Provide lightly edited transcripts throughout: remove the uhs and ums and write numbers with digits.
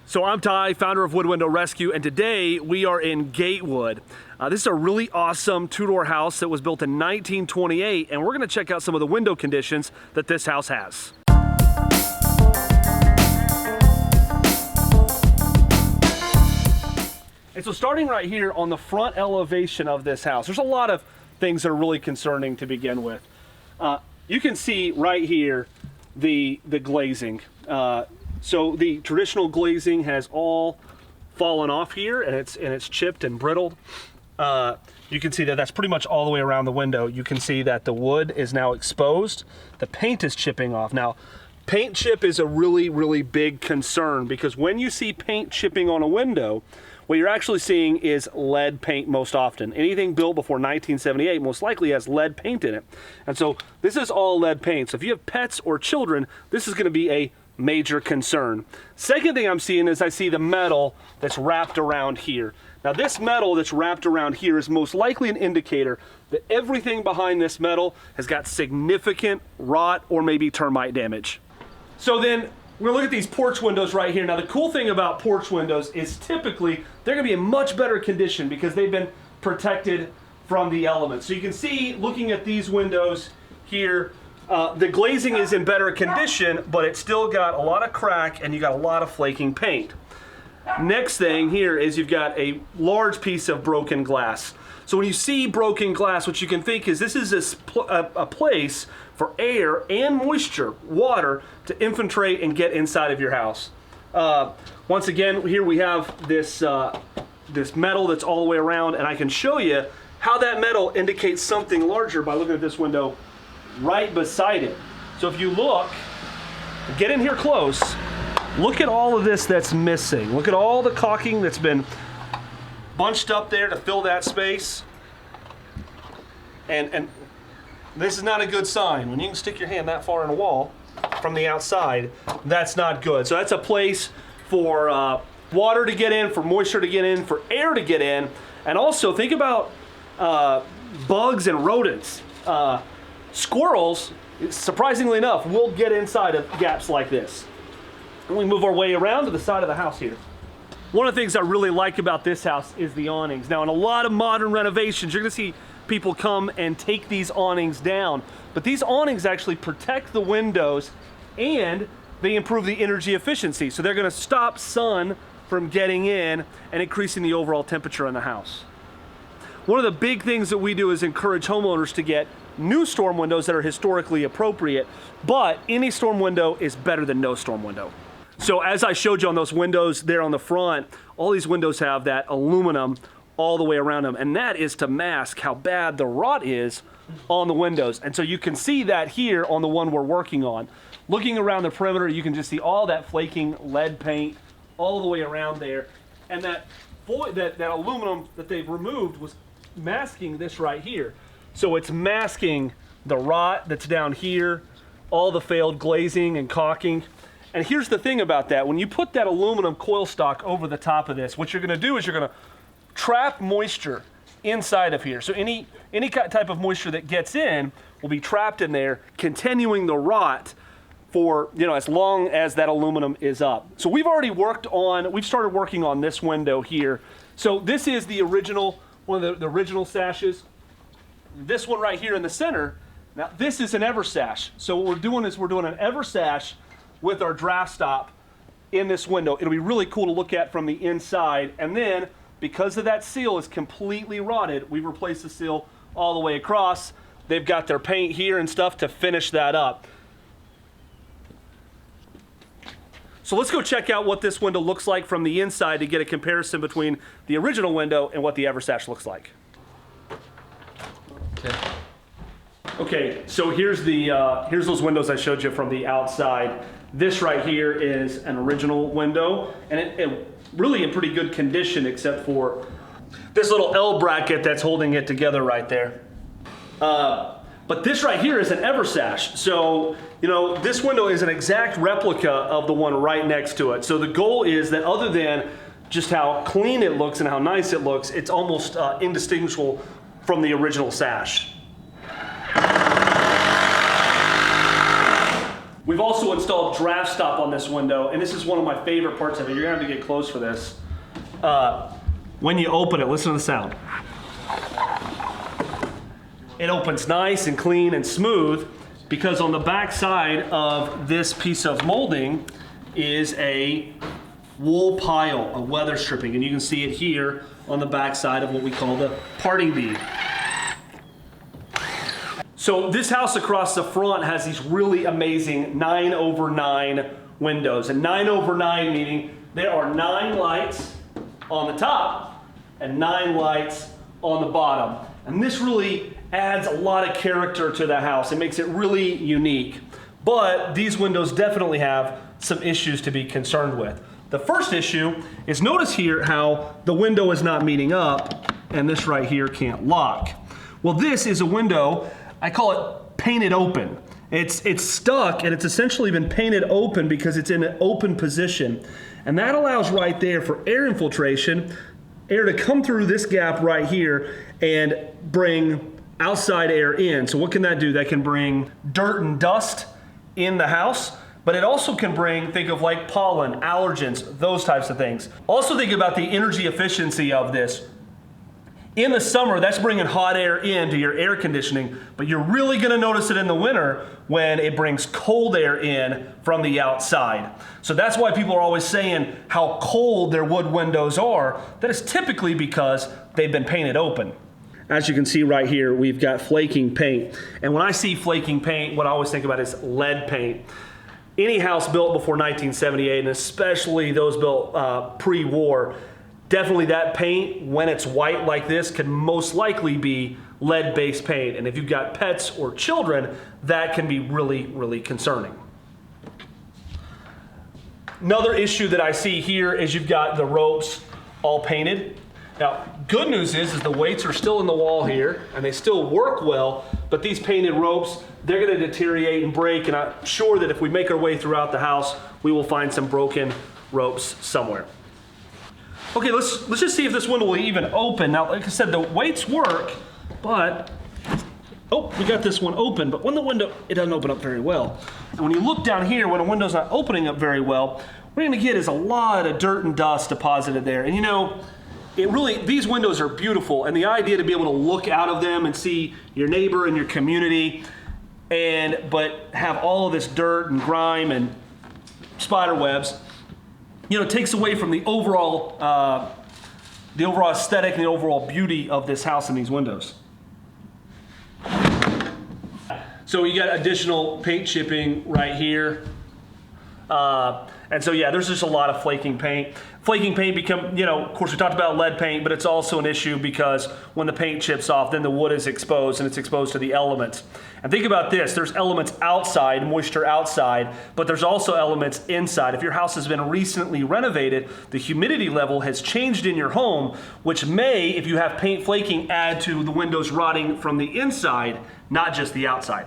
So I'm Ty, founder of Wood Window Rescue, and today we are in Gatewood. This is a really awesome two-door house that was built in 1928, and we're going to check out some of the window conditions that this house has. And so starting right here on the front elevation of this house, there's a lot of things that are really concerning to begin with. You can see right here the glazing. So the traditional glazing has all fallen off here, and it's chipped and brittled. You can see that that's pretty much all the way around the window. You can see that the wood is now exposed. The paint is chipping off. Now, paint chip is a really, really big concern because when you see paint chipping on a window, what you're actually seeing is lead paint most often. Anything built before 1978 most likely has lead paint in it. And so this is all lead paint. So if you have pets or children, this is going to be a major concern. Second thing I'm seeing is I see the metal that's wrapped around here. Now this metal that's wrapped around here is most likely an indicator that everything behind this metal has got significant rot or maybe termite damage. So then we're gonna look at these porch windows right here. Now the cool thing about porch windows is typically they're gonna be in much better condition because they've been protected from the elements. So you can see looking at these windows here, the glazing is in better condition, but it's still got a lot of crack and you got a lot of flaking paint. Next thing here is you've got a large piece of broken glass. So when you see broken glass, what you can think is this is a place for air and moisture, water, to infiltrate and get inside of your house. Once again, here we have this metal that's all the way around, and I can show you how that metal indicates something larger by looking at this window right beside it. So if you look, get in here close, look at all of this that's missing. Look at all the caulking that's been bunched up there to fill that space. And this is not a good sign. When you can stick your hand that far in a wall from the outside, that's not good. So that's a place for water to get in, for moisture to get in, for air to get in. And also think about bugs and rodents. Squirrels, surprisingly enough, will get inside of gaps like this. And we move our way around to the side of the house here. One of the things I really like about this house is the awnings. Now in a lot of modern renovations, you're gonna see people come and take these awnings down. But these awnings actually protect the windows and they improve the energy efficiency. So they're gonna stop sun from getting in and increasing the overall temperature in the house. One of the big things that we do is encourage homeowners to get new storm windows that are historically appropriate, but any storm window is better than no storm window. So as I showed you on those windows there on the front, all these windows have that aluminum all the way around them, and that is to mask how bad the rot is on the windows. And so you can see that here on the one we're working on. Looking around the perimeter, you can just see all that flaking lead paint all the way around there. And that aluminum that they've removed was masking this right here. So it's masking the rot that's down here, all the failed glazing and caulking. And here's the thing about that. When you put that aluminum coil stock over the top of this, what you're gonna do is you're gonna trap moisture inside of here. So any type of moisture that gets in will be trapped in there, continuing the rot for, as long as that aluminum is up. So we've started working on this window here. So this is the original, one of the original sashes. This one right here in the center, now this is an ever sash. So what we're doing is we're doing an ever sash with our draft stop in this window. It'll be really cool to look at from the inside. And then because of that seal is completely rotted, we've replaced the seal all the way across. They've got their paint here and stuff to finish that up. So let's go check out what this window looks like from the inside to get a comparison between the original window and what the Eversash looks like. Okay, so here's those windows I showed you from the outside. This right here is an original window, and it really in pretty good condition except for this little L bracket that's holding it together right there. But this right here is an Eversash. So, this window is an exact replica of the one right next to it. So the goal is that other than just how clean it looks and how nice it looks, it's almost indistinguishable from the original sash. We've also installed draft stop on this window, and this is one of my favorite parts of it. You're gonna have to get close for this. When you open it, listen to the sound. It opens nice and clean and smooth because on the back side of this piece of molding is a wool pile, a weather stripping, and you can see it here on the back side of what we call the parting bead. So this house across the front has these really amazing 9/9 windows, and 9/9 meaning there are 9 lights on the top and 9 lights on the bottom. And this really adds a lot of character to the house. It makes it really unique. But these windows definitely have some issues to be concerned with. The first issue is notice here how the window is not meeting up and this right here can't lock. Well, this is a window, I call it painted open. It's stuck and it's essentially been painted open because it's in an open position. And that allows right there for air infiltration, air to come through this gap right here and bring outside air in. So what can that do? That can bring dirt and dust in the house, but it also can bring, think of like pollen, allergens, those types of things. Also think about the energy efficiency of this. In the summer, that's bringing hot air into your air conditioning, but you're really gonna notice it in the winter when it brings cold air in from the outside. So that's why people are always saying how cold their wood windows are. That is typically because they've been painted open. As you can see right here, we've got flaking paint. And when I see flaking paint, what I always think about is lead paint. Any house built before 1978, and especially those built pre-war, definitely that paint, when it's white like this, can most likely be lead-based paint. And if you've got pets or children, that can be really, really concerning. Another issue that I see here is you've got the ropes all painted. Now, good news is the weights are still in the wall here, and they still work well, but these painted ropes, they're gonna deteriorate and break, and I'm sure that if we make our way throughout the house, we will find some broken ropes somewhere. Okay, let's just see if this window will even open. Now, like I said, the weights work, but, oh, we got this one open, but when the window, it doesn't open up very well. And when you look down here, when a window's not opening up very well, what you're gonna get is a lot of dirt and dust deposited there. And you know, these windows are beautiful, and the idea to be able to look out of them and see your neighbor and your community, but have all of this dirt and grime and spider webs, you know, it takes away from the overall aesthetic and the overall beauty of this house and these windows. So you got additional paint chipping right here. And so yeah, there's just a lot of flaking paint. Flaking paint you know, of course we talked about lead paint, but it's also an issue because when the paint chips off, then the wood is exposed and it's exposed to the elements. And think about this, there's elements outside, moisture outside, but there's also elements inside. If your house has been recently renovated, the humidity level has changed in your home, which may, if you have paint flaking, add to the windows rotting from the inside, not just the outside.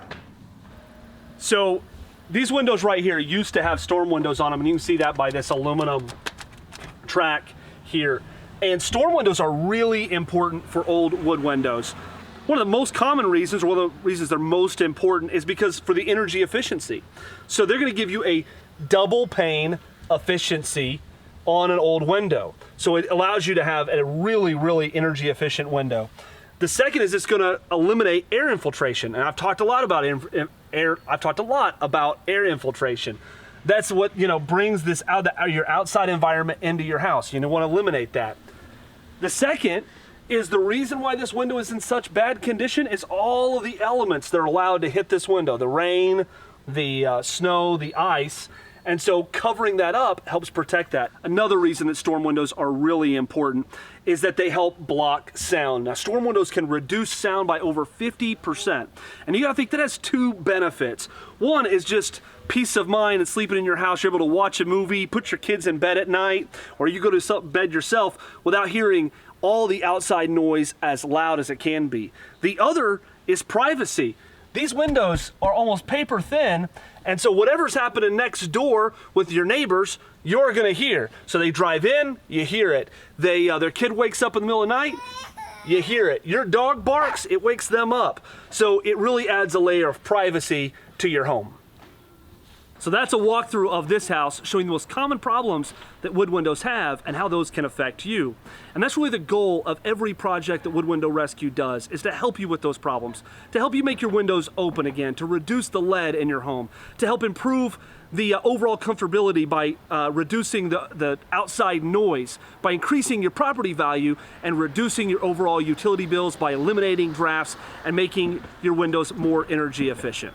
So these windows right here used to have storm windows on them, and you can see that by this aluminum track here. And storm windows are really important for old wood windows. One of the most common reasons, or one of the reasons they're most important, is because for the energy efficiency. So they're gonna give you a double pane efficiency on an old window. So it allows you to have a really, really energy efficient window. The second is it's gonna eliminate air infiltration. And I've talked a lot about air infiltration. That's what, you know, brings this out, your outside environment into your house. You want to eliminate that. The second is the reason why this window is in such bad condition is all of the elements that are allowed to hit this window. The rain, the snow, the ice. And so covering that up helps protect that. Another reason that storm windows are really important is that they help block sound. Now, storm windows can reduce sound by over 50%. And you gotta think that has 2 benefits. One is just peace of mind and sleeping in your house. You're able to watch a movie, put your kids in bed at night, or you go to bed yourself without hearing all the outside noise as loud as it can be. The other is privacy. These windows are almost paper thin, and so whatever's happening next door with your neighbors, you're gonna hear. So they drive in, you hear it. Their kid wakes up in the middle of the night, you hear it. Your dog barks, it wakes them up. So it really adds a layer of privacy to your home. So that's a walkthrough of this house showing the most common problems that wood windows have and how those can affect you. And that's really the goal of every project that Wood Window Rescue does, is to help you with those problems, to help you make your windows open again, to reduce the lead in your home, to help improve the overall comfortability by reducing the outside noise, by increasing your property value and reducing your overall utility bills by eliminating drafts and making your windows more energy efficient.